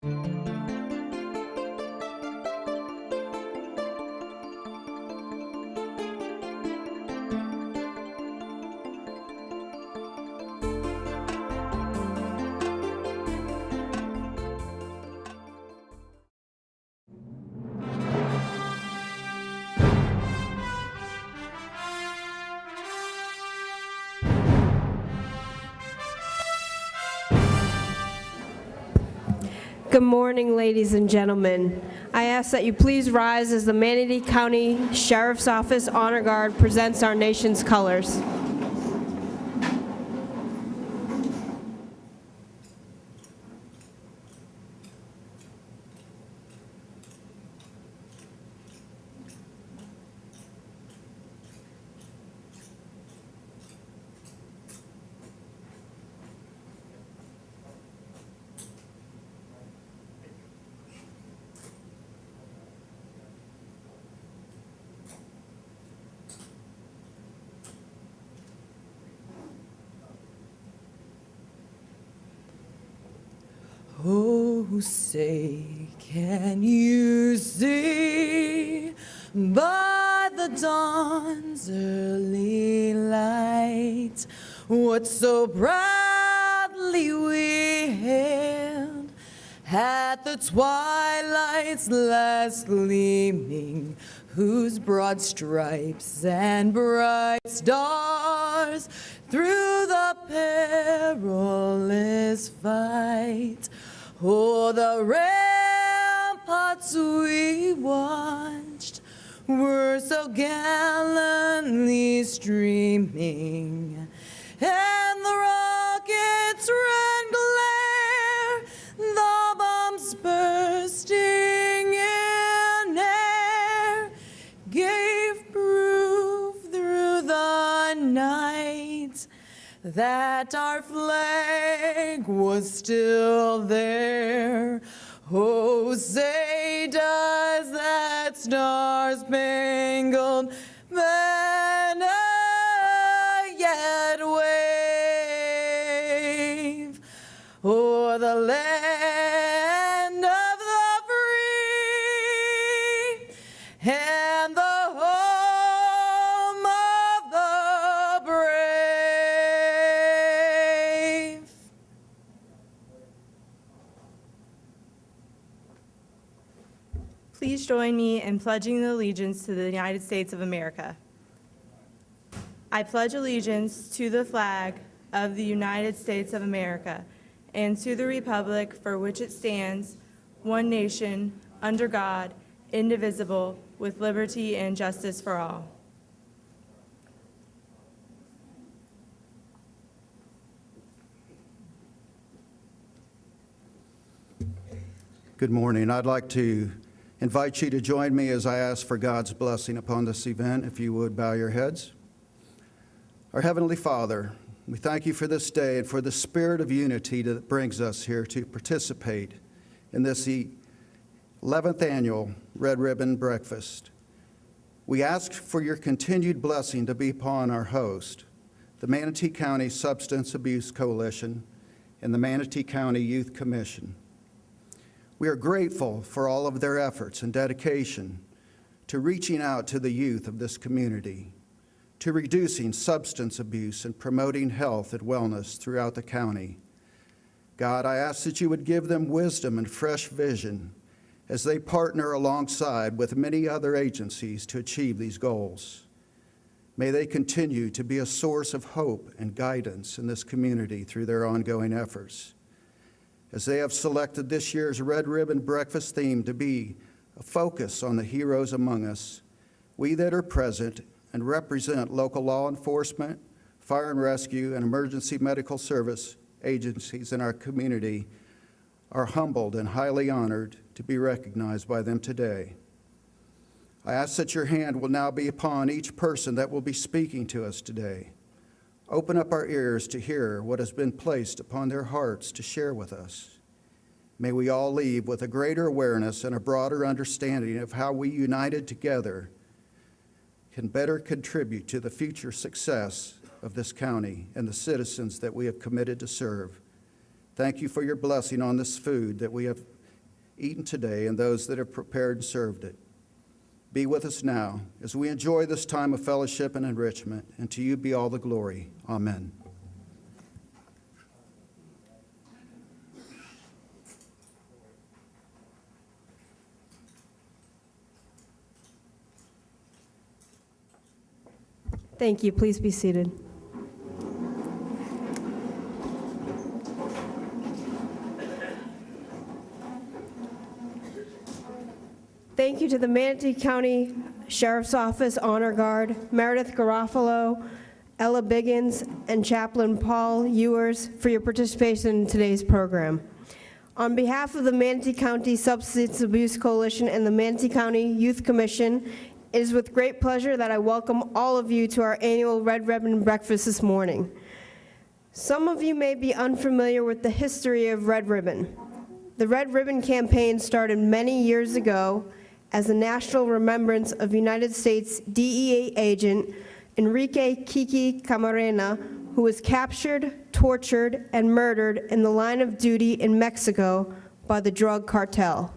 Good morning, ladies and gentlemen. I ask that you please rise as the Manatee County Sheriff's Office Honor Guard presents our nation's colors. Oh, say, can you see by the dawn's early light what so proudly we hailed at the twilight's last gleaming, whose broad stripes and bright stars through the perilous fight o'er the ramparts we watched were so gallantly streaming, and the rocket's red glare, the bombs bursting in air, gave proof through the night that our flag was still there. Oh, say does that star-spangled banner yet wave o'er the land of the free and the home of the brave? Please join me in pledging allegiance to the United States of America. I pledge allegiance to the flag of the United States of America and to the republic for which it stands, one nation, under God, indivisible, with liberty and justice for all. Good morning. I'd like to invite you to join me as I ask for God's blessing upon this event. If you would, bow your heads. Our Heavenly Father, we thank you for this day and for the spirit of unity that brings us here to participate in this 11th annual Red Ribbon Breakfast. We ask for your continued blessing to be upon our host, the Manatee County Substance Abuse Coalition and the Manatee County Youth Commission. We are grateful for all of their efforts and dedication to reaching out to the youth of this community, to reducing substance abuse and promoting health and wellness throughout the county. God, I ask that you would give them wisdom and fresh vision as they partner alongside with many other agencies to achieve these goals. May they continue to be a source of hope and guidance in this community through their ongoing efforts. As they have selected this year's Red Ribbon Breakfast theme to be a focus on the heroes among us, we that are present and represent local law enforcement, fire and rescue, and emergency medical service agencies in our community are humbled and highly honored to be recognized by them today. I ask that your hand will now be upon each person that will be speaking to us today. Open up our ears to hear what has been placed upon their hearts to share with us. May we all leave with a greater awareness and a broader understanding of how we united together can better contribute to the future success of this county and the citizens that we have committed to serve. Thank you for your blessing on this food that we have eaten today and those that have prepared and served it. Be with us now as we enjoy this time of fellowship and enrichment, and to you be all the glory. Amen. Thank you. Please be seated. Thank you to the Manatee County Sheriff's Office Honor Guard, Meredith Garofalo, Ella Biggins, and Chaplain Paul Ewers for your participation in today's program. On behalf of the Manatee County Substance Abuse Coalition and the Manatee County Youth Commission, it is with great pleasure that I welcome all of you to our annual Red Ribbon Breakfast this morning. Some of you may be unfamiliar with the history of Red Ribbon. The Red Ribbon campaign started many years ago as a national remembrance of United States DEA agent Enrique Kiki Camarena, who was captured, tortured, and murdered in the line of duty in Mexico by the drug cartel.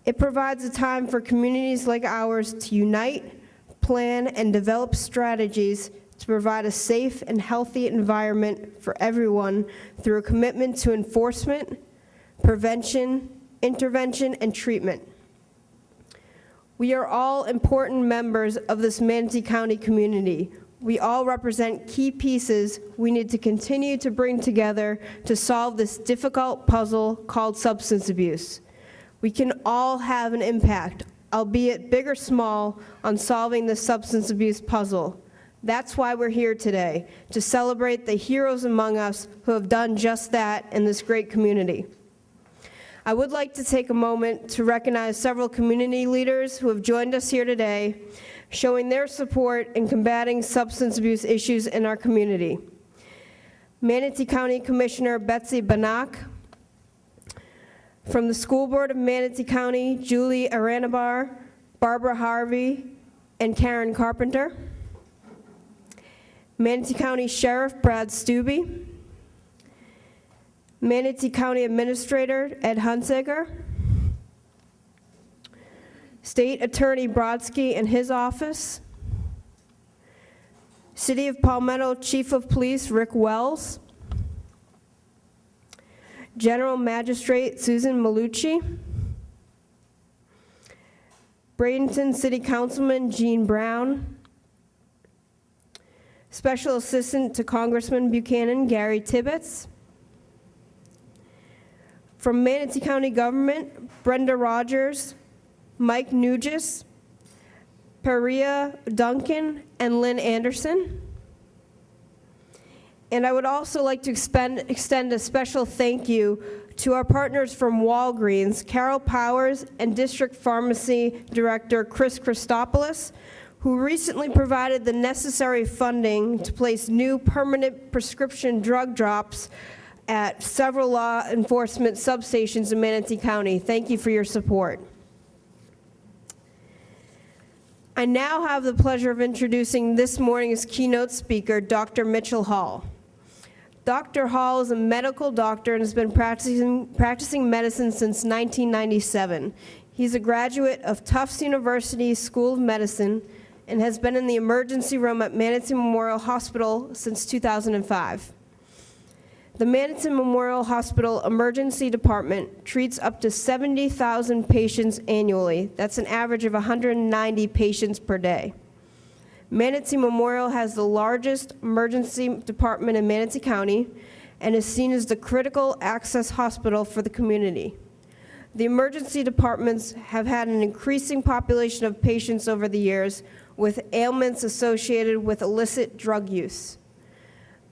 It provides a time for communities like ours to unite, plan, and develop strategies to provide a safe and healthy environment for everyone through a commitment to enforcement, prevention, intervention, and treatment. We are all important members of this Manatee County community. We all represent key pieces we need to continue to bring together to solve this difficult puzzle called substance abuse. We can all have an impact, albeit big or small, on solving the substance abuse puzzle. That's why we're here today, to celebrate the heroes among us who have done just that in this great community. I would like to take a moment to recognize several community leaders who have joined us here today, showing their support in combating substance abuse issues in our community. Manatee County Commissioner Betsy Banach, from the School Board of Manatee County, Julie Aranabar, Barbara Harvey, and Karen Carpenter. Manatee County Sheriff Brad Stubbe. Manatee County Administrator Ed Hunsaker. State Attorney Brodsky and his office. City of Palmetto Chief of Police Rick Wells. General Magistrate Susan Malucci. Bradenton City Councilman Gene Brown. Special Assistant to Congressman Buchanan Gary Tibbetts. From Manatee County Government, Brenda Rogers, Mike Nugis, Paria Duncan, and Lynn Anderson. And I would also like to extend a special thank you to our partners from Walgreens, Carol Powers, and District Pharmacy Director Chris Christopoulos, who recently provided the necessary funding to place new permanent prescription drug drops at several law enforcement substations in Manatee County. Thank you for your support. I now have the pleasure of introducing this morning's keynote speaker, Dr. Mitchell Hall. Dr. Hall is a medical doctor and has been practicing medicine since 1997. He's a graduate of Tufts University School of Medicine and has been in the emergency room at Manatee Memorial Hospital since 2005. The Manatee Memorial Hospital Emergency Department treats up to 70,000 patients annually. That's an average of 190 patients per day. Manatee Memorial has the largest emergency department in Manatee County and is seen as the critical access hospital for the community. The emergency departments have had an increasing population of patients over the years with ailments associated with illicit drug use.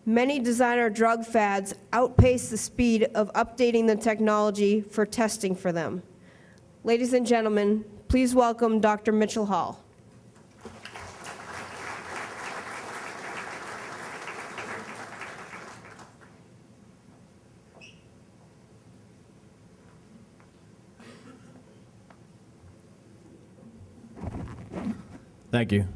Many designer drug fads outpace the speed of updating the technology for testing for them. Ladies and gentlemen, please welcome Dr. Mitchell Hall. Thank you.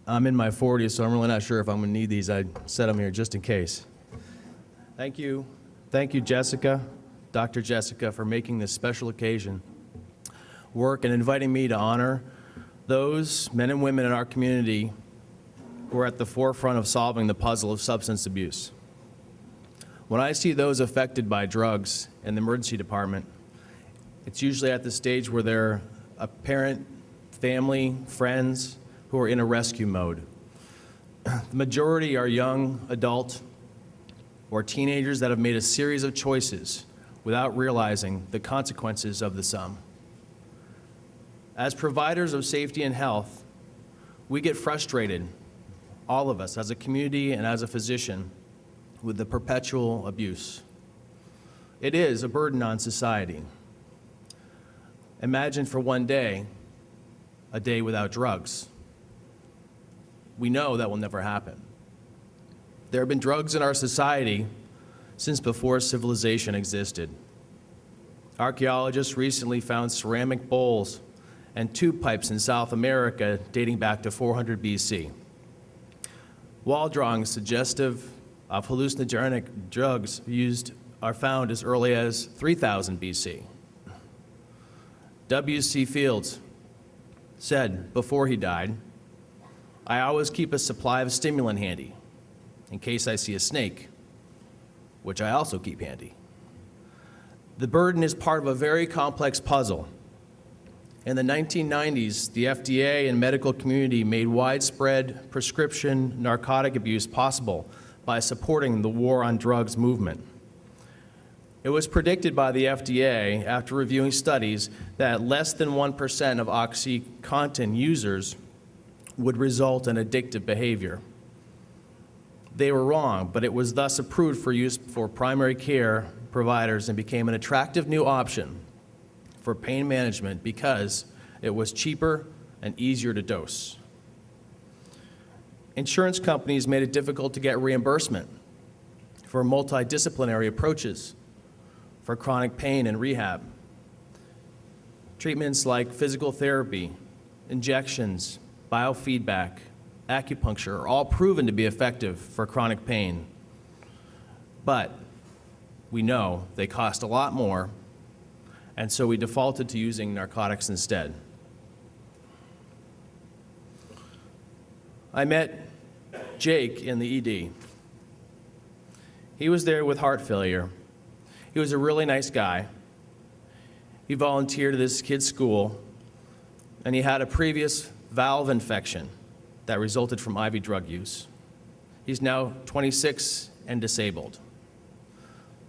I'm in my 40s, so I'm really not sure if I'm going to need these. I set them here just in case. Thank you. Thank you, Jessica. Dr. Jessica, for making this special occasion work and inviting me to honor those men and women in our community who are at the forefront of solving the puzzle of substance abuse. When I see those affected by drugs in the emergency department, it's usually at the stage where they're a parent, family, friends who are in a rescue mode. The majority are young adult or teenagers that have made a series of choices without realizing the consequences of the sum. As providers of safety and health, we get frustrated, all of us, as a community and as a physician, with the perpetual abuse. It is a burden on society. Imagine for one day, a day without drugs. We know that will never happen. There have been drugs in our society since before civilization existed. Archaeologists recently found ceramic bowls and tube pipes in South America dating back to 400 BC. Wall drawings suggestive of hallucinogenic drugs used are found as early as 3000 BC. W.C. Fields said before he died, "I always keep a supply of stimulant handy in case I see a snake, which I also keep handy." The burden is part of a very complex puzzle. In the 1990s, the FDA and medical community made widespread prescription narcotic abuse possible by supporting the war on drugs movement. It was predicted by the FDA, after reviewing studies, that less than 1% of OxyContin users would result in addictive behavior. They were wrong, but it was thus approved for use for primary care providers and became an attractive new option for pain management because it was cheaper and easier to dose. Insurance companies made it difficult to get reimbursement for multidisciplinary approaches for chronic pain and rehab. Treatments like physical therapy, injections, biofeedback, acupuncture are all proven to be effective for chronic pain. But we know they cost a lot more, and so we defaulted to using narcotics instead. I met Jake in the ED. He was there with heart failure. He was a really nice guy. He volunteered at this kid's school, and he had a previous valve infection that resulted from IV drug use. He's now 26 and disabled.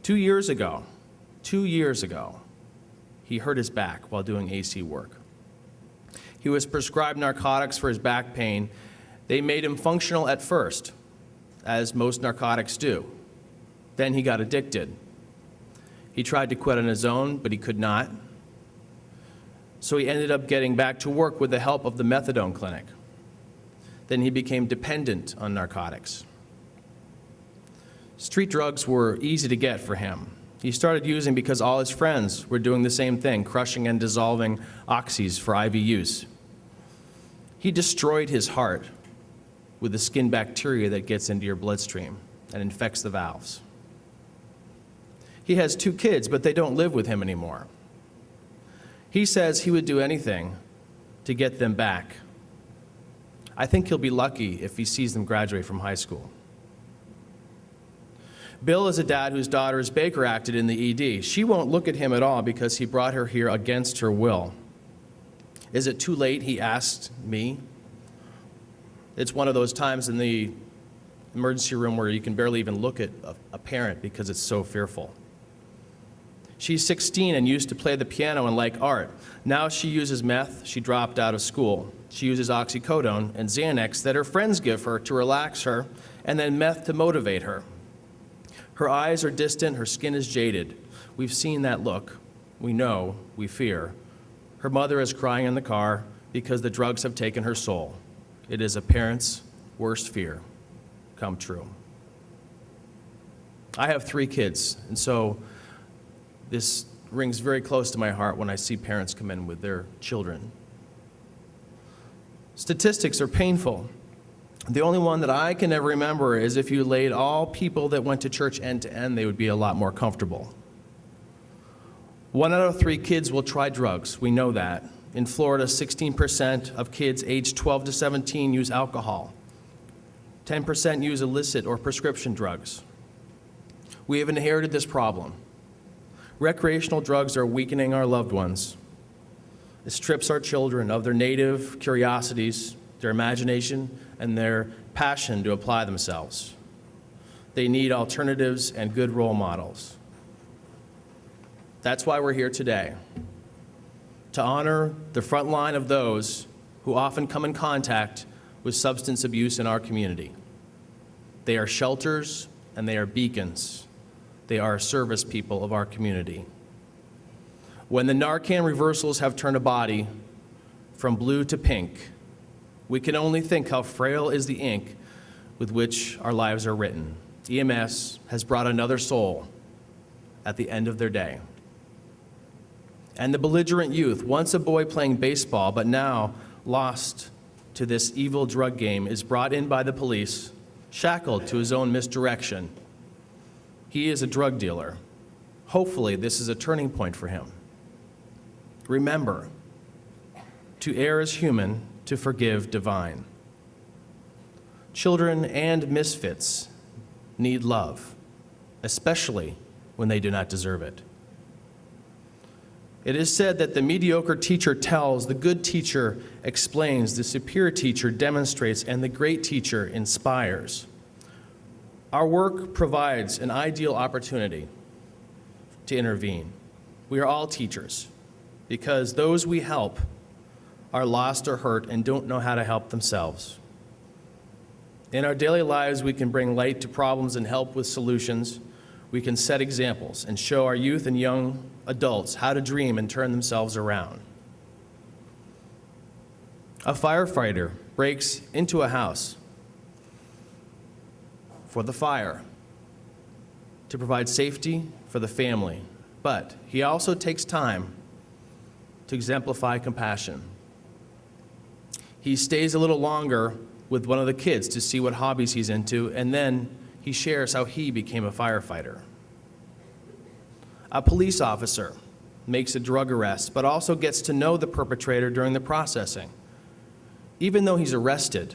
2 years ago, he hurt his back while doing AC work. He was prescribed narcotics for his back pain. They made him functional at first, as most narcotics do. Then he got addicted. He tried to quit on his own, but he could not. So he ended up getting back to work with the help of the methadone clinic. Then he became dependent on narcotics. Street drugs were easy to get for him. He started using because all his friends were doing the same thing, crushing and dissolving oxys for IV use. He destroyed his heart with the skin bacteria that gets into your bloodstream and infects the valves. He has 2 kids, but they don't live with him anymore. He says he would do anything to get them back. I think he'll be lucky if he sees them graduate from high school. Bill is a dad whose daughter is Baker acted in the ED. She won't look at him at all because he brought her here against her will. Is it too late, he asked me. It's one of those times in the emergency room where you can barely even look at a parent because it's so fearful. She's 16 and used to play the piano and like art. Now she uses meth. She dropped out of school. She uses oxycodone and Xanax that her friends give her to relax her, and then meth to motivate her. Her eyes are distant. Her skin is jaded. We've seen that look. We know. We fear. Her mother is crying in the car because the drugs have taken her soul. It is a parent's worst fear come true. I have 3 kids, and so this rings very close to my heart when I see parents come in with their children. Statistics are painful. The only one that I can ever remember is if you laid all people that went to church end to end, they would be a lot more comfortable. 1 out of 3 kids will try drugs. We know that. In Florida, 16% of kids aged 12 to 17 use alcohol. 10% use illicit or prescription drugs. We have inherited this problem. Recreational drugs are weakening our loved ones. It strips our children of their native curiosities, their imagination, and their passion to apply themselves. They need alternatives and good role models. That's why we're here today, to honor the front line of those who often come in contact with substance abuse in our community. They are shelters and they are beacons. They are service people of our community. When the Narcan reversals have turned a body from blue to pink, we can only think how frail is the ink with which our lives are written. EMS has brought another soul at the end of their day. And the belligerent youth, once a boy playing baseball, but now lost to this evil drug game, is brought in by the police, shackled to his own misdirection. He is a drug dealer. Hopefully, this is a turning point for him. Remember, to err is human, to forgive divine. Children and misfits need love, especially when they do not deserve it. It is said that the mediocre teacher tells, the good teacher explains, the superior teacher demonstrates, and the great teacher inspires. Our work provides an ideal opportunity to intervene. We are all teachers because those we help are lost or hurt and don't know how to help themselves. In our daily lives, we can bring light to problems and help with solutions. We can set examples and show our youth and young adults how to dream and turn themselves around. A firefighter breaks into a house for the fire to provide safety for the family, but he also takes time to exemplify compassion. He stays a little longer with one of the kids to see what hobbies he's into, and then he shares how he became a firefighter. A police officer makes a drug arrest, but also gets to know the perpetrator during the processing. Even though he's arrested,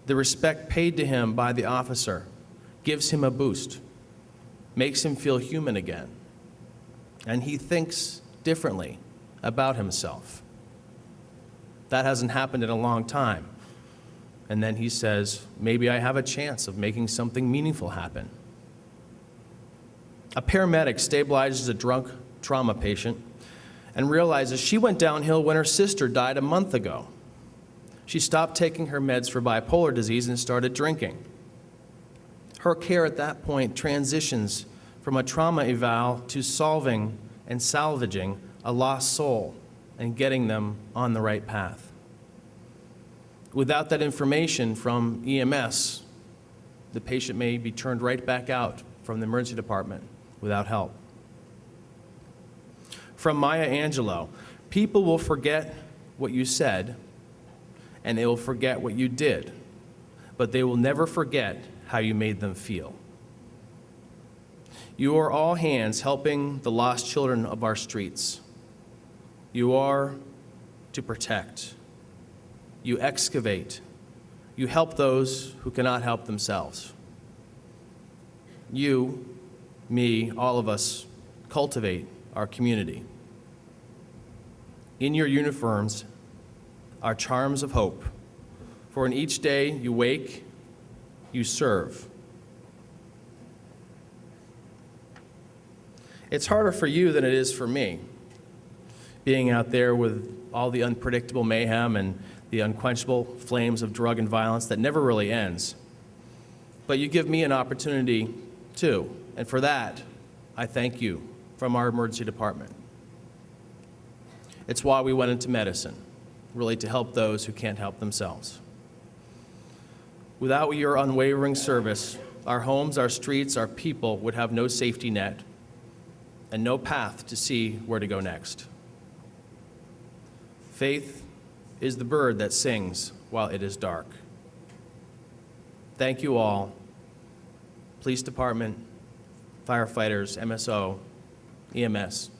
the respect paid to him by the officer gives him a boost, makes him feel human again, and he thinks differently about himself. That hasn't happened in a long time. And then he says, maybe I have a chance of making something meaningful happen. A paramedic stabilizes a drunk trauma patient and realizes she went downhill when her sister died a month ago. She stopped taking her meds for bipolar disease and started drinking. Her care at that point transitions from a trauma eval to solving and salvaging a lost soul and getting them on the right path. Without that information from EMS, the patient may be turned right back out from the emergency department without help. From Maya Angelou, people will forget what you said and they will forget what you did, but they will never forget how you made them feel. You are all hands helping the lost children of our streets. You are to protect. You excavate. You help those who cannot help themselves. You, me, all of us, cultivate our community. In your uniforms are charms of hope, for in each day you wake, you serve. It's harder for you than it is for me, being out there with all the unpredictable mayhem and the unquenchable flames of drug and violence that never really ends. But you give me an opportunity too, and for that, I thank you from our emergency department. It's why we went into medicine, really to help those who can't help themselves. Without your unwavering service, our homes, our streets, our people would have no safety net and no path to see where to go next. Faith is the bird that sings while it is dark. Thank you all, police department, firefighters, MSO, EMS.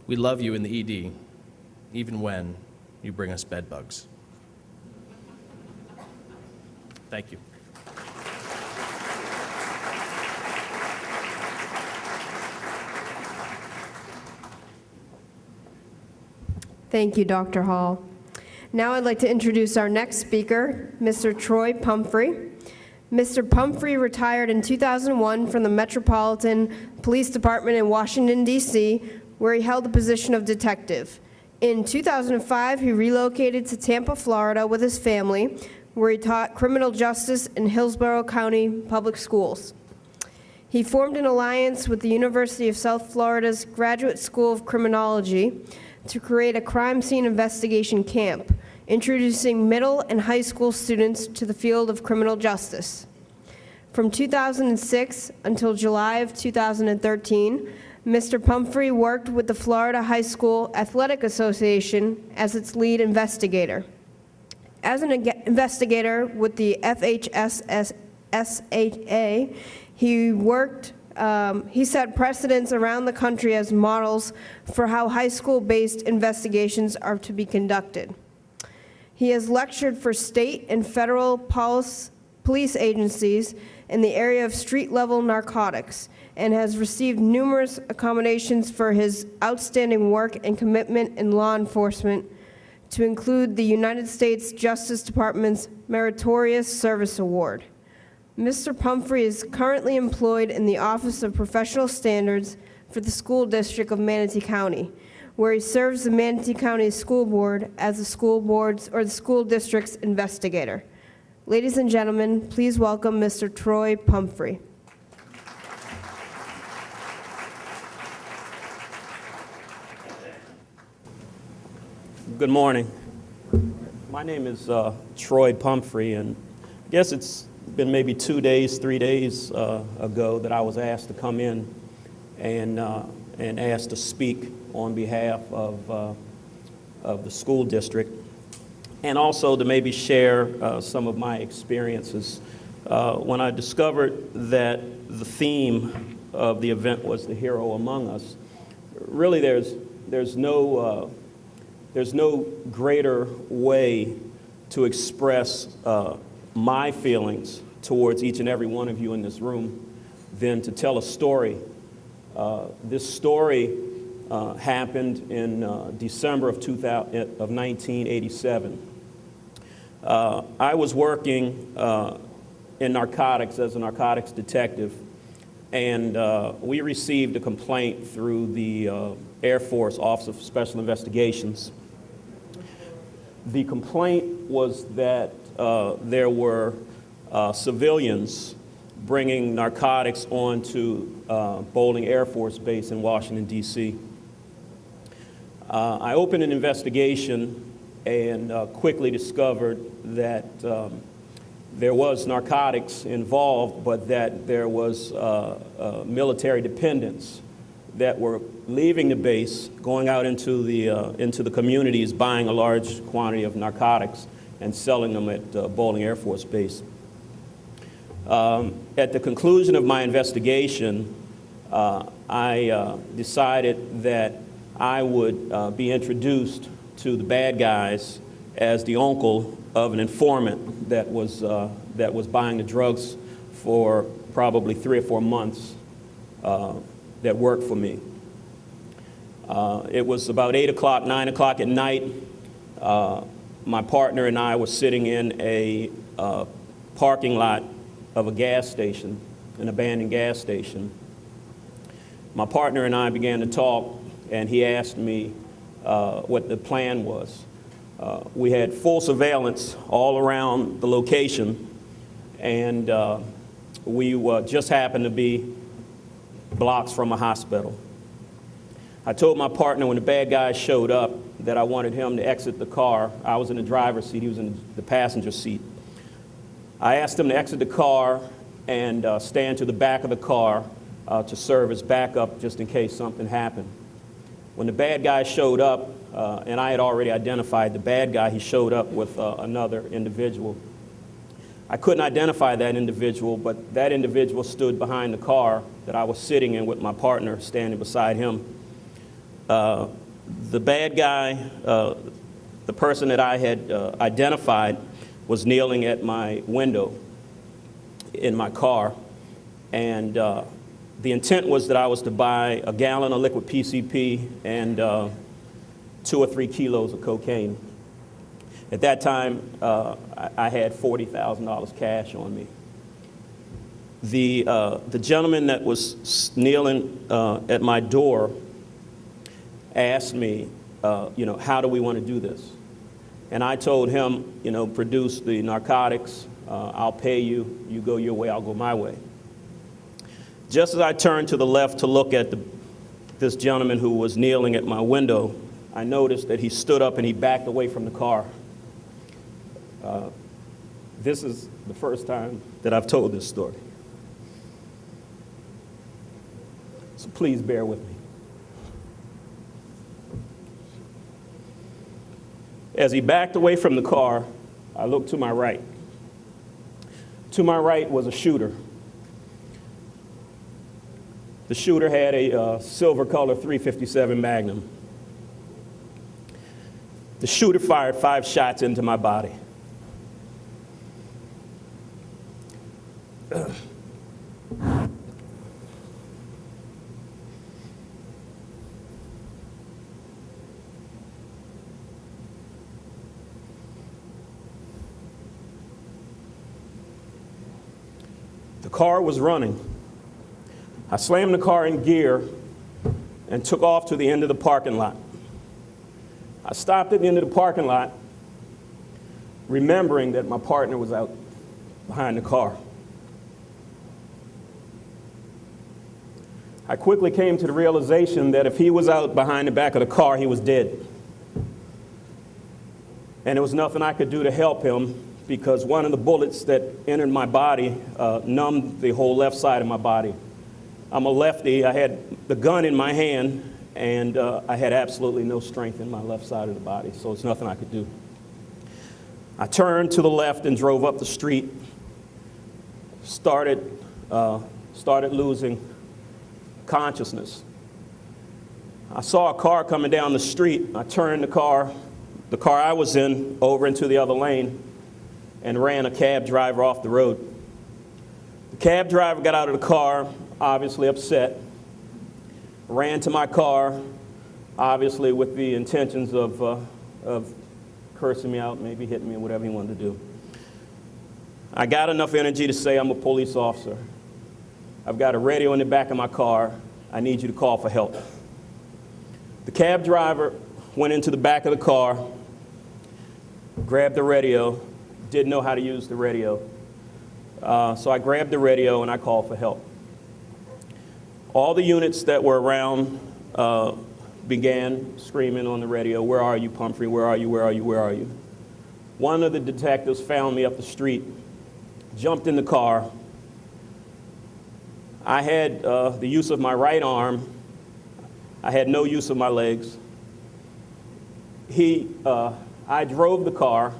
We love you in the ED, even when you bring us bed bugs. Thank you. Thank you, Dr. Hall. Now I'd like to introduce our next speaker, Mr. Troy Pumphrey. Mr. Pumphrey retired in 2001 from the Metropolitan Police Department in Washington, D.C., where he held the position of detective. In 2005, he relocated to Tampa, Florida with his family, where he taught criminal justice in Hillsborough County Public Schools. He formed an alliance with the University of South Florida's Graduate School of Criminology to create a crime scene investigation camp, introducing middle and high school students to the field of criminal justice. From 2006 until July of 2013, Mr. Pumphrey worked with the Florida High School Athletic Association as its lead investigator. As an investigator with the FHSSA, he set precedents around the country as models for how high school-based investigations are to be conducted. He has lectured for state and federal police agencies in the area of street-level narcotics and has received numerous accommodations for his outstanding work and commitment in law enforcement, to include the United States Justice Department's Meritorious Service Award. Mr. Pumphrey is currently employed in the Office of Professional Standards for the School District of Manatee County, where he serves the Manatee County School Board as the school board's or the school district's investigator. Ladies and gentlemen, please welcome Mr. Troy Pumphrey. Good morning. My name is Troy Pumphrey, and I guess it's been maybe 2 days, 3 days ago that I was asked to come in and asked to speak on behalf of the school district, and also to maybe share some of my experiences. When I discovered that the theme of the event was the hero among us, really there's no greater way to express my feelings towards each and every one of you in this room than to tell a story. This story happened in December of 1987. I was working in narcotics as a narcotics detective, and we received a complaint through the Air Force Office of Special Investigations. The complaint was that there were civilians bringing narcotics onto Bolling Air Force Base in Washington, D.C. I opened an investigation and quickly discovered that there was narcotics involved, but that there was military dependents that were leaving the base, going out into the communities, buying a large quantity of narcotics and selling them at Bolling Air Force Base. At the conclusion of my investigation, I decided that I would be introduced to the bad guys as the uncle of an informant that was buying the drugs for probably 3 or 4 months that worked for me. It was about 8 o'clock, 9 o'clock at night. My partner and I were sitting in a parking lot of a gas station, an abandoned gas station. My partner and I began to talk, and he asked me what the plan was. We had full surveillance all around the location, and we just happened to be blocks from a hospital. I told my partner when the bad guys showed up that I wanted him to exit the car. I was in the driver's seat, he was in the passenger seat. I asked him to exit the car and stand to the back of the car to serve as backup just in case something happened. When the bad guy showed up, and I had already identified the bad guy, he showed up with another individual. I couldn't identify that individual, but that individual stood behind the car that I was sitting in with my partner standing beside him. The bad guy, the person that I had identified, was kneeling at my window in my car, and the intent was that I was to buy a gallon of liquid PCP and 2 or 3 kilos of cocaine. At that time, I had $40,000 cash on me. The gentleman that was kneeling at my door asked me, how do we want to do this? And I told him, produce the narcotics, I'll pay you, you go your way, I'll go my way. Just as I turned to the left to look at this gentleman who was kneeling at my window, I noticed that he stood up and he backed away from the car. This is the first time that I've told this story. So please bear with me. As he backed away from the car, I looked to my right. To my right was a shooter. The shooter had a silver color .357 Magnum. The shooter fired 5 shots into my body. The car was running. I slammed the car in gear and took off to the end of the parking lot. I stopped at the end of the parking lot, remembering that my partner was out behind the car. I quickly came to the realization that if he was out behind the back of the car, he was dead. And there was nothing I could do to help him because one of the bullets that entered my body numbed the whole left side of my body. I'm a lefty. I had the gun in my hand, and I had absolutely no strength in my left side of the body, so there's nothing I could do. I turned to the left and drove up the street, started losing consciousness. I saw a car coming down the street. I turned the car I was in, over into the other lane and ran a cab driver off the road. The cab driver got out of the car, obviously upset, ran to my car, obviously with the intentions of cursing me out, maybe hitting me, or whatever he wanted to do. I got enough energy to say, I'm a police officer. I've got a radio in the back of my car. I need you to call for help. The cab driver went into the back of the car, grabbed the radio, didn't know how to use the radio. So I grabbed the radio and I called for help. All the units that were around began screaming on the radio, "Where are you, Pumphrey? Where are you? Where are you? Where are you?" One of the detectives found me up the street, jumped in the car. I had the use of my right arm. I had no use of my legs. I drove the car,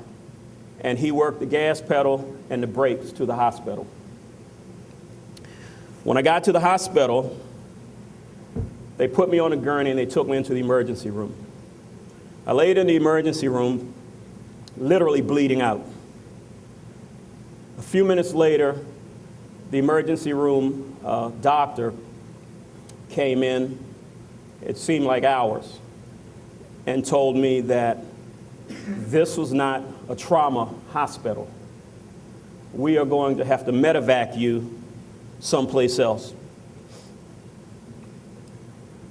and he worked the gas pedal and the brakes to the hospital. When I got to the hospital, they put me on a gurney and they took me into the emergency room. I laid in the emergency room, literally bleeding out. A few minutes later, the emergency room doctor came in, it seemed like hours, and told me that this was not a trauma hospital. We are going to have to medevac you someplace else.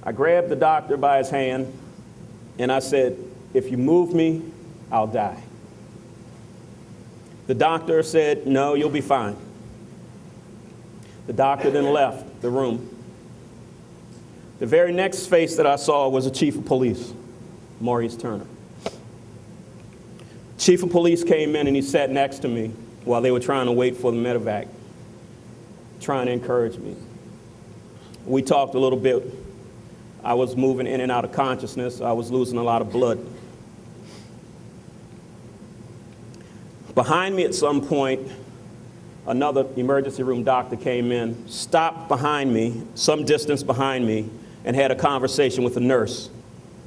I grabbed the doctor by his hand and I said, "If you move me, I'll die." The doctor said, "No, you'll be fine." The doctor then left the room. The very next face that I saw was the chief of police, Maurice Turner. Chief of police came in and he sat next to me while they were trying to wait for the medevac, trying to encourage me. We talked a little bit. I was moving in and out of consciousness. I was losing a lot of blood. Behind me at some point, another emergency room doctor came in, stopped behind me, some distance behind me, and had a conversation with a nurse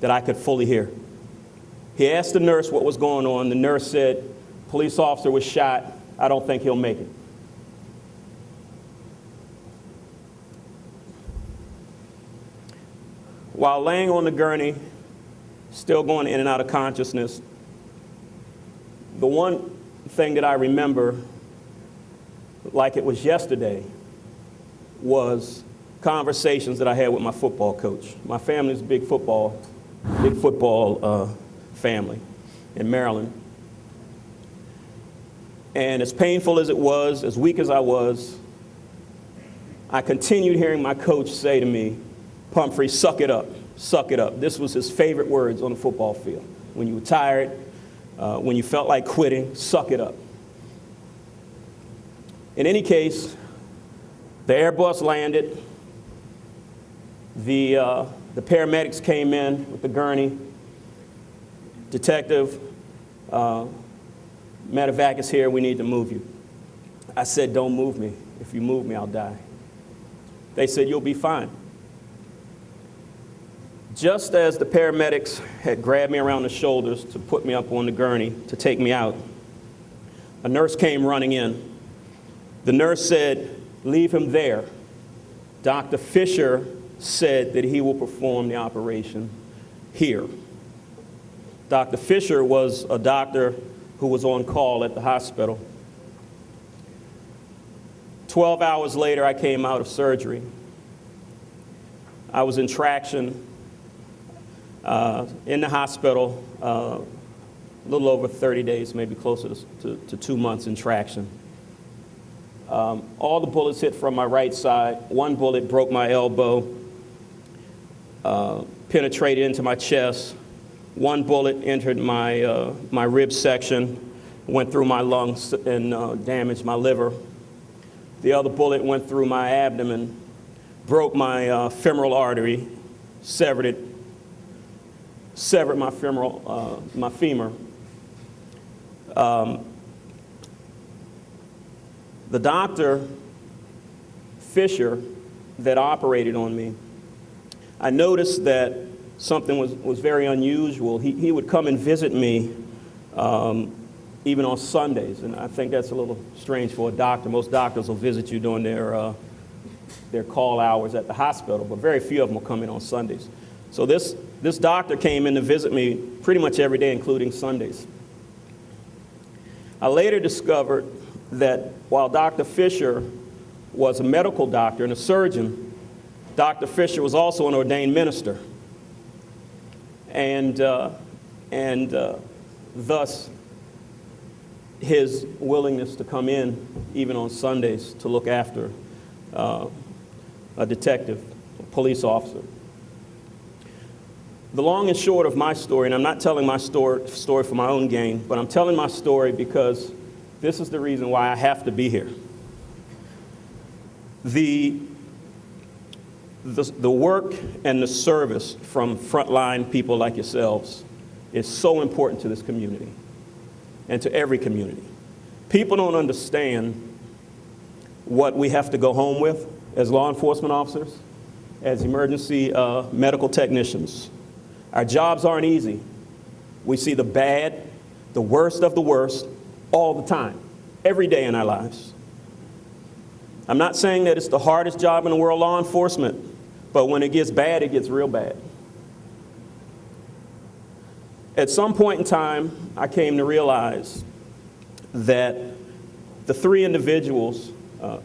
that I could fully hear. He asked the nurse what was going on. The nurse said, "Police officer was shot. I don't think he'll make it." While laying on the gurney, still going in and out of consciousness, the one thing that I remember like it was yesterday was conversations that I had with my football coach. My family's a big football family in Maryland. And as painful as it was, as weak as I was, I continued hearing my coach say to me, "Pumphrey, suck it up, suck it up." This was his favorite words on the football field. When you were tired, when you felt like quitting, suck it up. In any case, the Airbus landed. The paramedics came in with the gurney. "Detective, medevac is here. We need to move you." I said, "Don't move me. If you move me, I'll die." They said, "You'll be fine." Just as the paramedics had grabbed me around the shoulders to put me up on the gurney to take me out, a nurse came running in. The nurse said, "Leave him there. Dr. Fisher said that he will perform the operation here." Dr. Fisher was a doctor who was on call at the hospital. 12 hours later, I came out of surgery. I was in traction in the hospital, a little over 30 days, maybe closer to 2 months in traction. All the bullets hit from my right side. One bullet broke my elbow, penetrated into my chest. One bullet entered my rib section, went through my lungs and damaged my liver. The other bullet went through my abdomen, broke my femoral artery, severed my femur. The doctor, Fisher, that operated on me, I noticed that something was very unusual. He would come and visit me even on Sundays, and I think that's a little strange for a doctor. Most doctors will visit you during their call hours at the hospital, but very few of them will come in on Sundays. So this doctor came in to visit me pretty much every day, including Sundays. I later discovered that while Dr. Fisher was a medical doctor and a surgeon, Dr. Fisher was also an ordained minister. And thus, his willingness to come in, even on Sundays, to look after a detective, a police officer. The long and short of my story, and I'm not telling my story for my own gain, but I'm telling my story because this is the reason why I have to be here. The work and the service from frontline people like yourselves is so important to this community and to every community. People don't understand what we have to go home with as law enforcement officers, as emergency medical technicians. Our jobs aren't easy. We see the bad, the worst of the worst, all the time, every day in our lives. I'm not saying that it's the hardest job in the world, law enforcement, but when it gets bad, it gets real bad. At some point in time, I came to realize that the three individuals,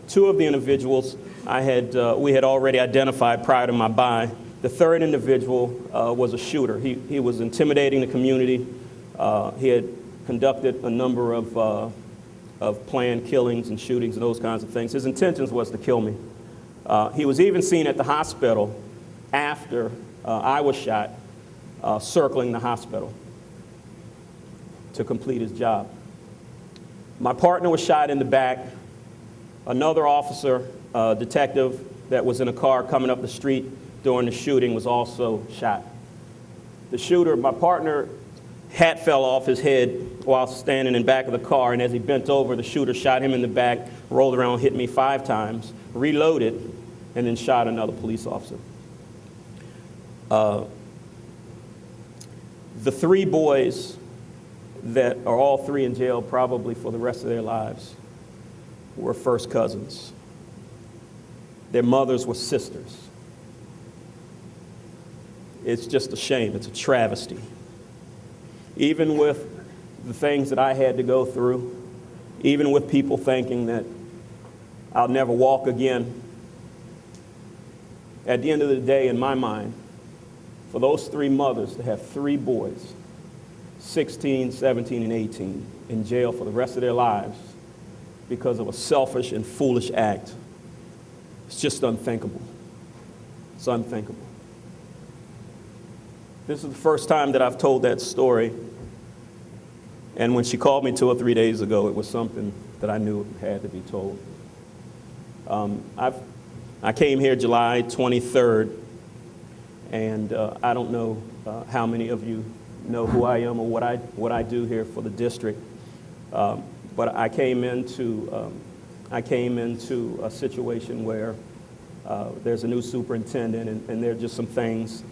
two of the individuals we had already identified prior to my buy. The third individual was a shooter. He was intimidating the community. He had conducted a number of planned killings and shootings and those kinds of things. His intentions was to kill me. He was even seen at the hospital after I was shot, circling the hospital to complete his job. My partner was shot in the back. Another officer, detective that was in a car coming up the street during the shooting, was also shot. The shooter, my partner, hat fell off his head while standing in back of the car, and as he bent over, the shooter shot him in the back, rolled around, hit me 5 times, reloaded, and then shot another police officer. The 3 boys that are all 3 in jail probably for the rest of their lives were first cousins. Their mothers were sisters. It's just a shame. It's a travesty. Even with the things that I had to go through, even with people thinking that I'll never walk again, at the end of the day, in my mind, for those 3 mothers to have 3 boys, 16, 17, and 18, in jail for the rest of their lives because of a selfish and foolish act, it's just unthinkable. It's unthinkable. This is the first time that I've told that story, and when she called me 2 or 3 days ago, it was something that I knew had to be told. I came here July 23rd, and I don't know how many of you know who I am or what I do here for the district, but I came into a situation where there's a new superintendent, and there are just some things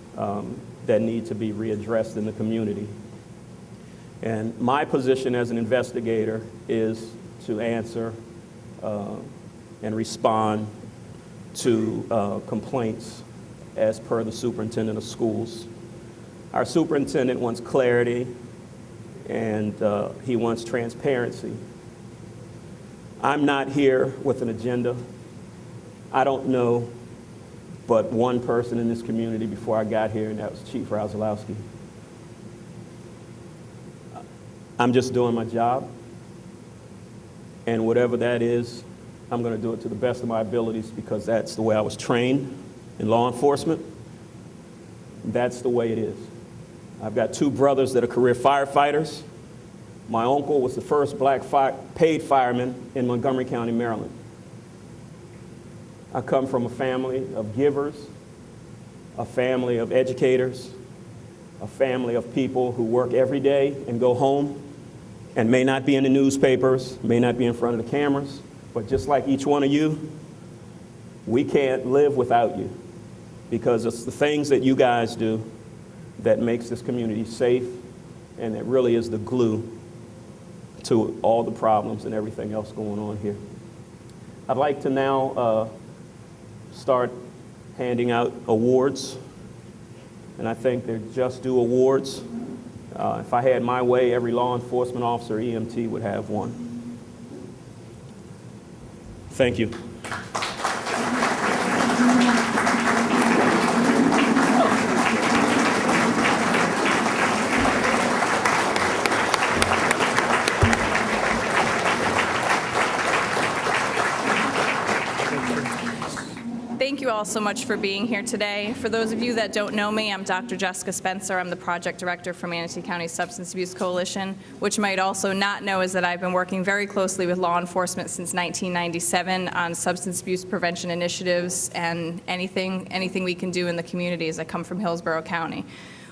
that need to be readdressed in the community. And my position as an investigator is to answer and respond to complaints as per the superintendent of schools. Our superintendent wants clarity, and he wants transparency. I'm not here with an agenda. I don't know but one person in this community before I got here, and that was Chief Rosalowski. I'm just doing my job, and whatever that is, I'm going to do it to the best of my abilities because that's the way I was trained in law enforcement. That's the way it is. I've got 2 brothers that are career firefighters. My uncle was the first black paid fireman in Montgomery County, Maryland. I come from a family of givers, a family of educators, a family of people who work every day and go home and may not be in the newspapers, may not be in front of the cameras, but just like each one of you, we can't live without you because it's the things that you guys do that makes this community safe, and it really is the glue to all the problems and everything else going on here. I'd like to now start handing out awards, and I think they're just due awards. If I had my way, every law enforcement officer, EMT, would have one. Thank you. Thank you all so much for being here today. For those of you that don't know me, I'm Dr. Jessica Spencer. I'm the project director for Manatee County Substance Abuse Coalition. What you might also not know is that I've been working very closely with law enforcement since 1997 on substance abuse prevention initiatives and anything we can do in the communities. I come from Hillsborough County.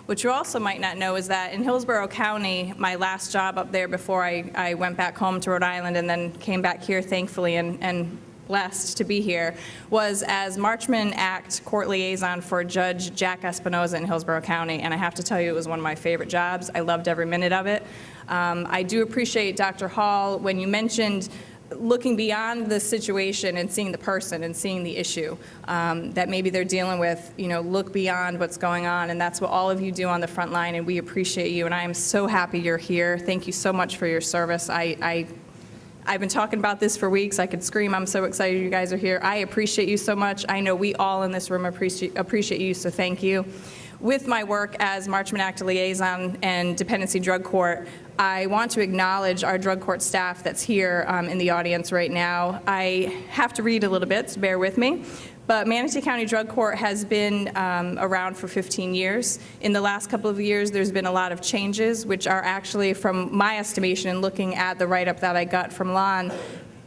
What you also might not know is that in Hillsborough County, my last job up there before I went back home to Rhode Island and then came back here, thankfully, and blessed to be here, was as Marchman Act Court Liaison for Judge Jack Espinoza in Hillsborough County, and I have to tell you it was one of my favorite jobs. I loved every minute of it. I do appreciate, Dr. Hall, when you mentioned looking beyond the situation and seeing the person and seeing the issue that maybe they're dealing with, look beyond what's going on, and that's what all of you do on the front line, and we appreciate you, and I am so happy you're here. Thank you so much for your service. I've been talking about this for weeks. I could scream. I'm so excited you guys are here. I appreciate you so much. I know we all in this room appreciate you, so thank you. With my work as Marchman Act Liaison and Dependency Drug Court, I want to acknowledge our drug court staff that's here in the audience right now. I have to read a little bit, so bear with me. But Manatee County Drug Court has been around for 15 years. In the last couple of years, there's been a lot of changes, which are actually, from my estimation and looking at the write-up that I got from Lon,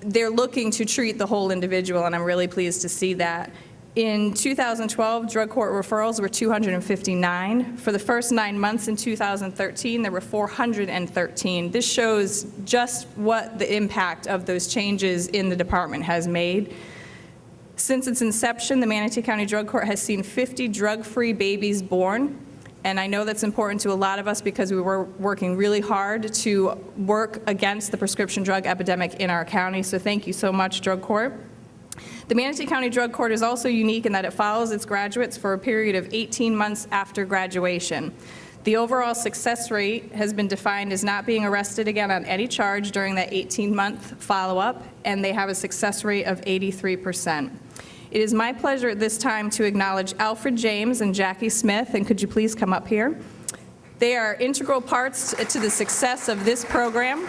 they're looking to treat the whole individual, and I'm really pleased to see that. In 2012, drug court referrals were 259. For the first 9 months in 2013, there were 413. This shows just what the impact of those changes in the department has made. Since its inception, the Manatee County Drug Court has seen 50 drug-free babies born, And I know that's important to a lot of us because we were working really hard to work against the prescription drug epidemic in our county. So thank you so much, Drug Court. The Manatee County Drug Court is also unique in that it follows its graduates for a period of 18 months after graduation. The overall success rate has been defined as not being arrested again on any charge during that 18-month follow-up, and they have a success rate of 83%. It is my pleasure at this time to acknowledge Alfred James and Jackie Smith, and could you please come up here? They are integral parts to the success of this program.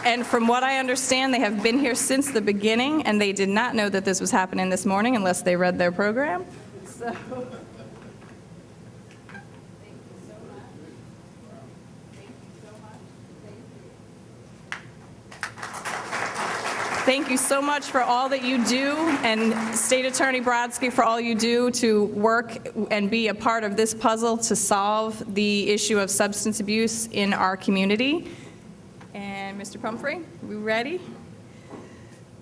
And from what I understand, they have been here since the beginning, and they did not know that this was happening this morning unless they read their program. So. Thank you so much for all that you do, and State Attorney Brodsky for all you do to work and be a part of this puzzle to solve the issue of substance abuse in our community. And Mr. Pumphrey, are we ready?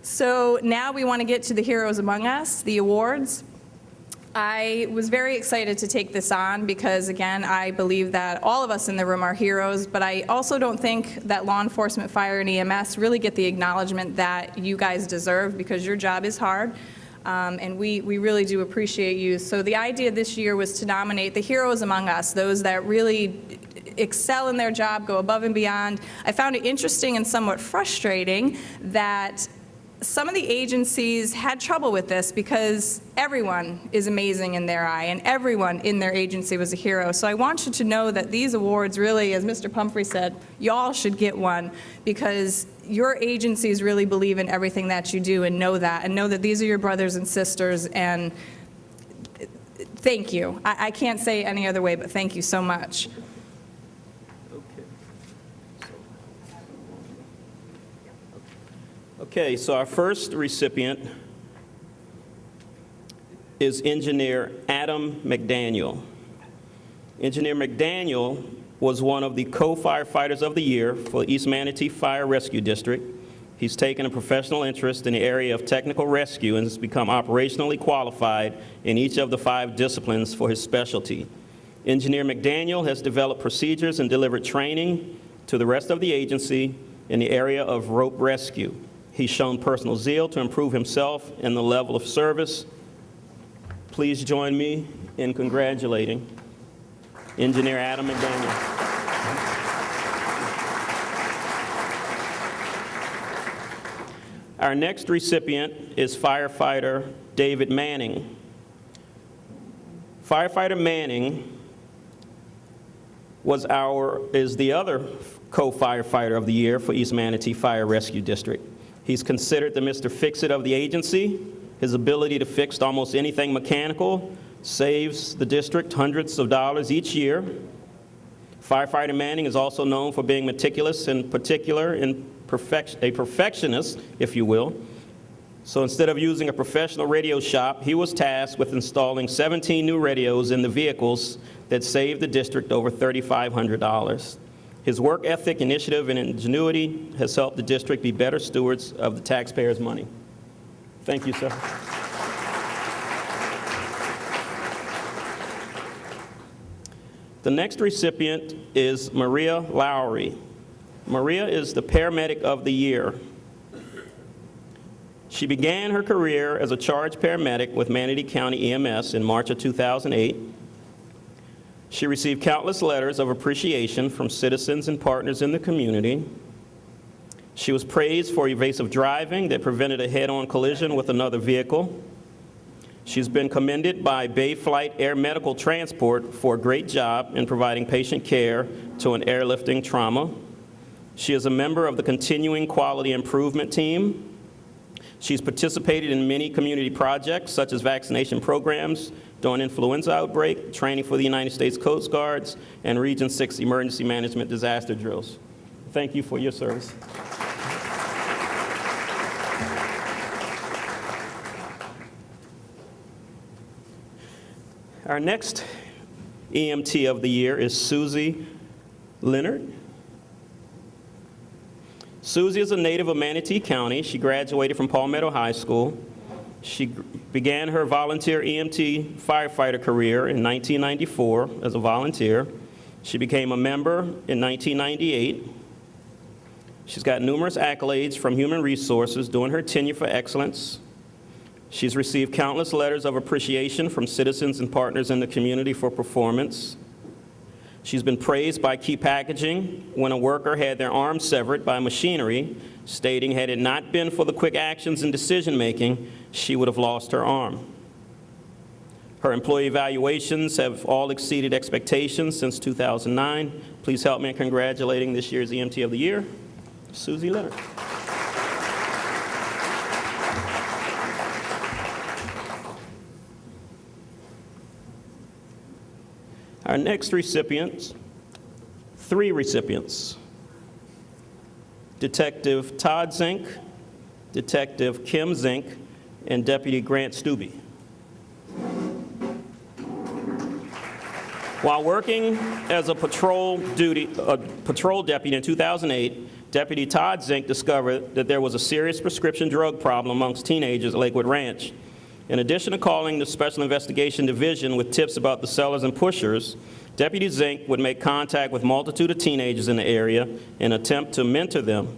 So now we want to get to the Heroes Among Us, the awards. I was very excited to take this on because, again, I believe that all of us in the room are heroes, but I also don't think that law enforcement, fire, and EMS really get the acknowledgement that you guys deserve because your job is hard, and we really do appreciate you. So the idea this year was to nominate the Heroes Among Us, those that really excel in their job, go above and beyond. I found it interesting and somewhat frustrating that some of the agencies had trouble with this because everyone is amazing in their eye and everyone in their agency was a hero. So I want you to know that these awards really, as Mr. Pumphrey said, y'all should get one because your agencies really believe in everything that you do and know that these are your brothers and sisters, and thank you. I can't say it any other way, but thank you so much. Okay, so our first recipient is Engineer Adam McDaniel. Engineer McDaniel was one of the co-firefighters of the year for East Manatee Fire Rescue District. He's taken a professional interest in the area of technical rescue and has become operationally qualified in each of the 5 disciplines for his specialty. Engineer McDaniel has developed procedures and delivered training to the rest of the agency in the area of rope rescue. He's shown personal zeal to improve himself in the level of service. Please join me in congratulating Engineer Adam McDaniel. Our next recipient is Firefighter David Manning. Firefighter Manning is the other co-firefighter of the year for East Manatee Fire Rescue District. He's considered the Mr. Fix-It of the agency. His ability to fix almost anything mechanical saves the district hundreds of dollars each year. Firefighter Manning is also known for being meticulous and particular and a perfectionist, if you will. So instead of using a professional radio shop, he was tasked with installing 17 new radios in the vehicles that saved the district over $3,500. His work ethic, initiative, and ingenuity has helped the district be better stewards of the taxpayers' money. Thank you, sir. The next recipient is Maria Lowry. Maria is the Paramedic of the Year. She began her career as a charge paramedic with Manatee County EMS in March of 2008. She received countless letters of appreciation from citizens and partners in the community. She was praised for evasive driving that prevented a head-on collision with another vehicle. She's been commended by Bay Flight Air Medical Transport for a great job in providing patient care to an airlifting trauma. She is a member of the Continuing Quality Improvement Team. She's participated in many community projects, such as vaccination programs during influenza outbreak, training for the United States Coast Guards, and Region 6 emergency management disaster drills. Thank you for your service. Our next EMT of the year is Susie Leonard. Susie is a native of Manatee County. She graduated from Palmetto High School. She began her volunteer EMT firefighter career in 1994 as a volunteer. She became a member in 1998. She's got numerous accolades from Human Resources during her tenure for excellence. She's received countless letters of appreciation from citizens and partners in the community for performance. She's been praised by Key Packaging when a worker had their arm severed by machinery, stating had it not been for the quick actions and decision-making, she would have lost her arm. Her employee evaluations have all exceeded expectations since 2009. Please help me in congratulating this year's EMT of the Year, Susie Leonard. Our next recipients, 3 recipients. Detective Todd Zink, Detective Kim Zink, and Deputy Grant Stubbe. While working as a patrol deputy in 2008, Deputy Todd Zink discovered that there was a serious prescription drug problem amongst teenagers at Lakewood Ranch. In addition to calling the Special Investigation Division with tips about the sellers and pushers, Deputy Zink would make contact with a multitude of teenagers in the area in an attempt to mentor them.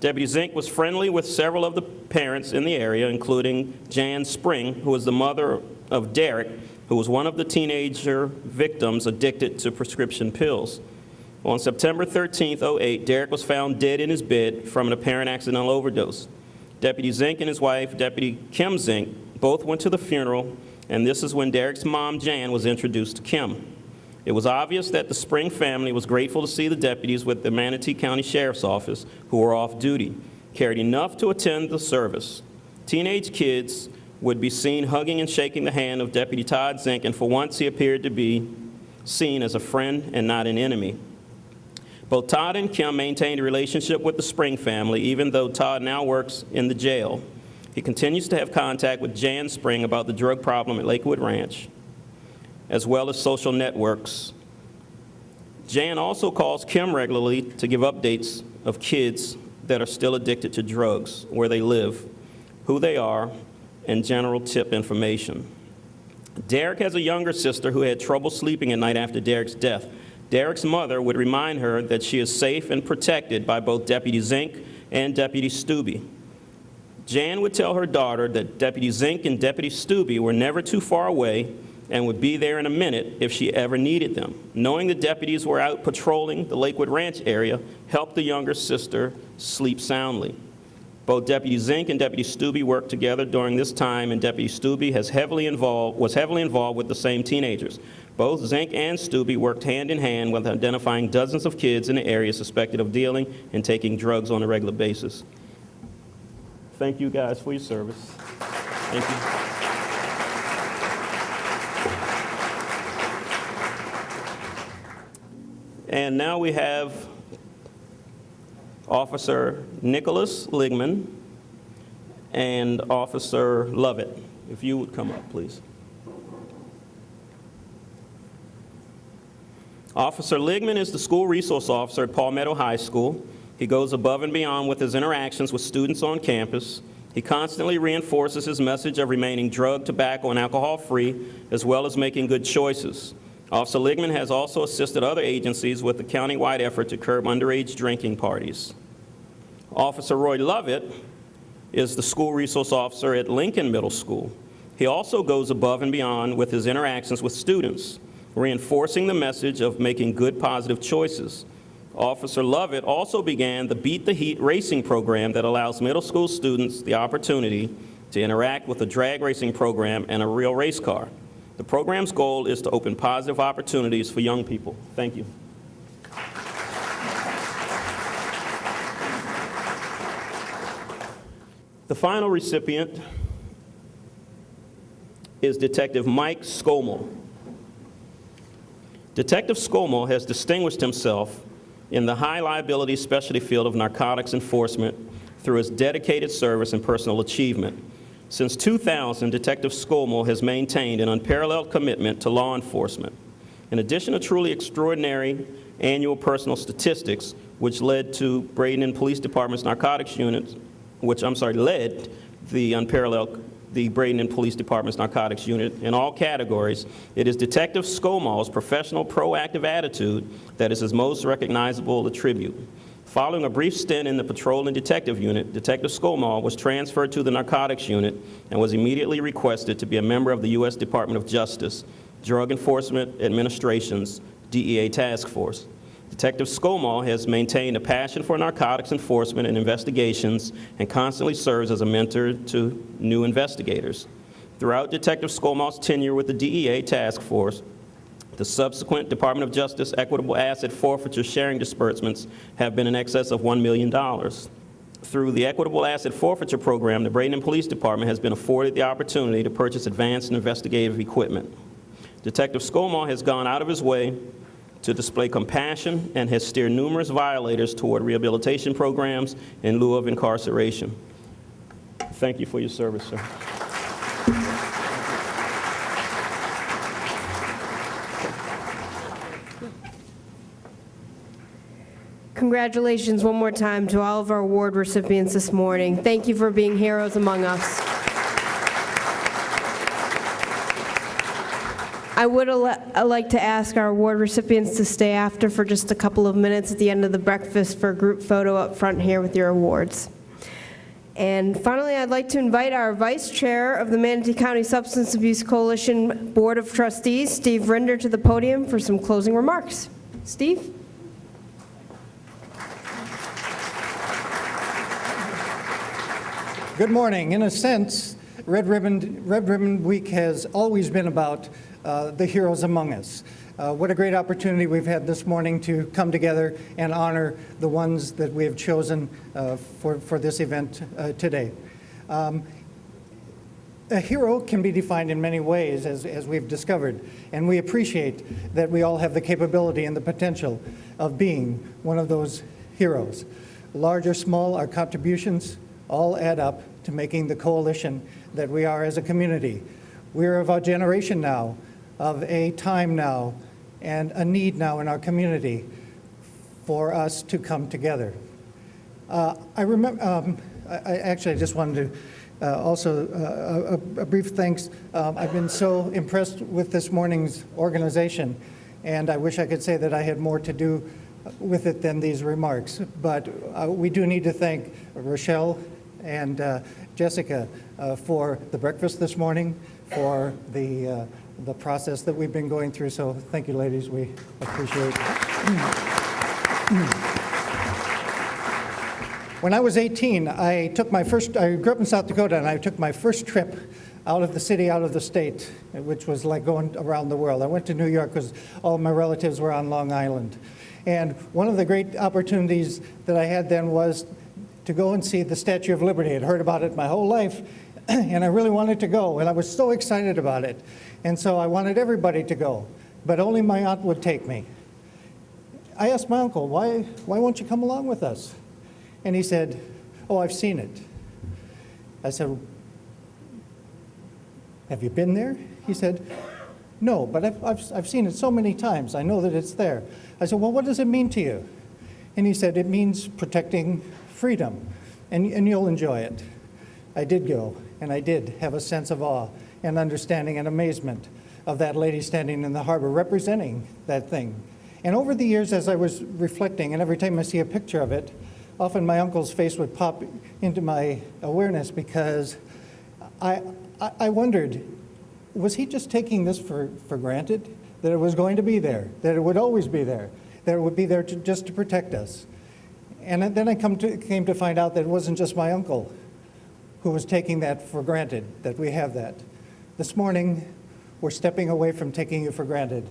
Deputy Zink was friendly with several of the parents in the area, including Jan Spring, who was the mother of Derek, who was one of the teenager victims addicted to prescription pills. On September 13, 2008, Derek was found dead in his bed from an apparent accidental overdose. Deputy Zink and his wife, Deputy Kim Zink, both went to the funeral, and this is when Derek's mom, Jan, was introduced to Kim. It was obvious that the Spring family was grateful to see the deputies with the Manatee County Sheriff's Office, who were off duty, cared enough to attend the service. Teenage kids would be seen hugging and shaking the hand of Deputy Todd Zink, and for once he appeared to be seen as a friend and not an enemy. Both Todd and Kim maintained a relationship with the Spring family, even though Todd now works in the jail. He continues to have contact with Jan Spring about the drug problem at Lakewood Ranch, as well as social networks. Jan also calls Kim regularly to give updates of kids that are still addicted to drugs, where they live, who they are, and general tip information. Derek has a younger sister who had trouble sleeping at night after Derek's death. Derek's mother would remind her that she is safe and protected by both Deputy Zink and Deputy Stubbe. Jan would tell her daughter that Deputy Zink and Deputy Stubbe were never too far away and would be there in a minute if she ever needed them. Knowing the deputies were out patrolling the Lakewood Ranch area helped the younger sister sleep soundly. Both Deputy Zink and Deputy Stubbe worked together during this time, and Deputy Stubbe was heavily involved with the same teenagers. Both Zink and Stubbe worked hand in hand with identifying dozens of kids in the area suspected of dealing and taking drugs on a regular basis. Thank you guys for your service. Thank you. And now we have Officer Nicholas Ligman and Officer Lovett. If you would come up, please. Officer Ligman is the school resource officer at Palmetto High School. He goes above and beyond with his interactions with students on campus. He constantly reinforces his message of remaining drug, tobacco, and alcohol-free, as well as making good choices. Officer Ligman has also assisted other agencies with the county-wide effort to curb underage drinking parties. Officer Roy Lovett is the school resource officer at Lincoln Middle School. He also goes above and beyond with his interactions with students, reinforcing the message of making good, positive choices. Officer Lovett also began the Beat the Heat racing program that allows middle school students the opportunity to interact with a drag racing program and a real race car. The program's goal is to open positive opportunities for young people. Thank you. The final recipient is Detective Mike Scommel. Detective Scommel has distinguished himself in the high liability specialty field of narcotics enforcement through his dedicated service and personal achievement. Since 2000, Detective Scommel has maintained an unparalleled commitment to law enforcement. In addition to truly extraordinary annual personal statistics, which led to Bradenton Police Department's narcotics unit, led the Bradenton Police Department's narcotics unit in all categories, it is Detective Scomal's professional, proactive attitude that is his most recognizable attribute. Following a brief stint in the patrol and detective unit, Detective Scomal was transferred to the narcotics unit and was immediately requested to be a member of the U.S. Department of Justice, Drug Enforcement Administration's DEA Task Force. Detective Scomal has maintained a passion for narcotics enforcement and investigations and constantly serves as a mentor to new investigators. Throughout Detective Scomal's tenure with the DEA Task Force, the subsequent Department of Justice equitable asset forfeiture sharing disbursements have been in excess of $1 million. Through the equitable asset forfeiture program, the Bradenton Police Department has been afforded the opportunity to purchase advanced investigative equipment. Detective Scomal has gone out of his way to display compassion and has steered numerous violators toward rehabilitation programs in lieu of incarceration. Thank you for your service, sir. Congratulations one more time to all of our award recipients this morning. Thank you for being heroes among us. I would like to ask our award recipients to stay after for just a couple of minutes at the end of the breakfast for a group photo up front here with your awards. And finally, I'd like to invite our Vice Chair of the Manatee County Substance Abuse Coalition Board of Trustees, Steve Rinder, to the podium for some closing remarks. Steve? Good morning. In a sense, Red Ribbon Week has always been about the heroes among us. What a great opportunity we've had this morning to come together and honor the ones that we have chosen for this event today. A hero can be defined in many ways, as we've discovered, and we appreciate that we all have the capability and the potential of being one of those heroes. Large or small, our contributions all add up to making the coalition that we are as a community. We're of a generation now, of a time now, and a need now in our community for us to come together. I just wanted to also a brief thanks. I've been so impressed with this morning's organization, and I wish I could say that I had more to do with it than these remarks. But we do need to thank Rochelle and Jessica for the breakfast this morning, for the process that we've been going through. So thank you, ladies. We appreciate it. When I was 18, I grew up in South Dakota, and I took my first trip out of the city, out of the state, which was like going around the world. I went to New York because all my relatives were on Long Island. And one of the great opportunities that I had then was to go and see the Statue of Liberty. I'd heard about it my whole life, and I really wanted to go, and I was so excited about it. And so I wanted everybody to go, but only my aunt would take me. I asked my uncle, why won't you come along with us? And he said, oh, I've seen it. I said, have you been there? He said, no, but I've seen it so many times. I know that it's there. I said, well, what does it mean to you? And he said, it means protecting freedom, and you'll enjoy it. I did go, and I did have a sense of awe and understanding and amazement of that lady standing in the harbor representing that thing. And over the years, as I was reflecting, and every time I see a picture of it, often my uncle's face would pop into my awareness, because I wondered, was he just taking this for granted? That it was going to be there, that it would always be there, that it would be there just to protect us. And then I came to find out that it wasn't just my uncle who was taking that for granted, that we have that. This morning, we're stepping away from taking you for granted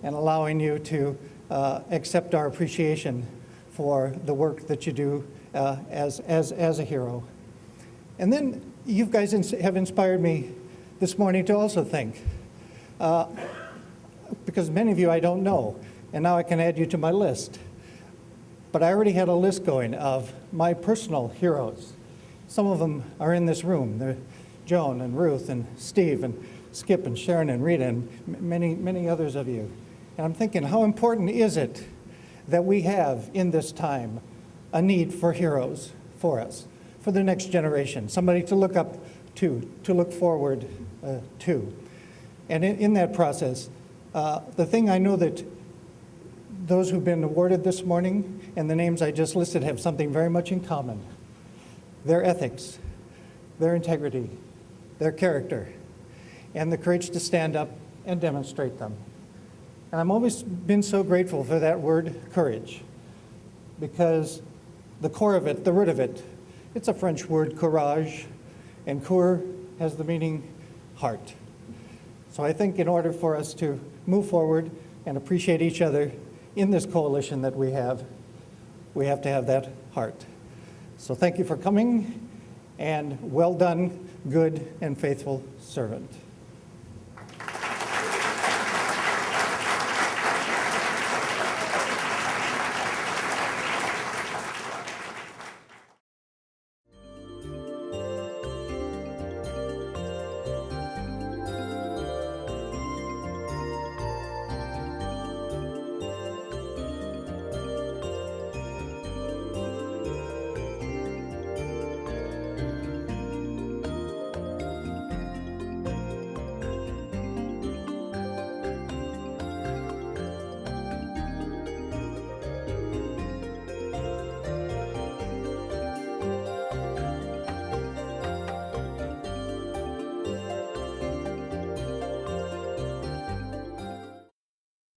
and allowing you to accept our appreciation for the work that you do as a hero. And then you guys have inspired me this morning to also think, because many of you I don't know, and now I can add you to my list. But I already had a list going of my personal heroes. Some of them are in this room. They're Joan and Ruth and Steve and Skip and Sharon and Rita and many others of you. And I'm thinking, how important is it that we have in this time a need for heroes for us, for the next generation, somebody to look up to look forward to. And in that process, the thing I know that those who've been awarded this morning and the names I just listed have something very much in common. Their ethics, their integrity, their character, and the courage to stand up and demonstrate them. And I've always been so grateful for that word, courage, because the core of it, the root of it, it's a French word, courage, and coeur has the meaning heart. So I think in order for us to move forward and appreciate each other in this coalition that we have to have that heart. So thank you for coming, and well done, good and faithful servant.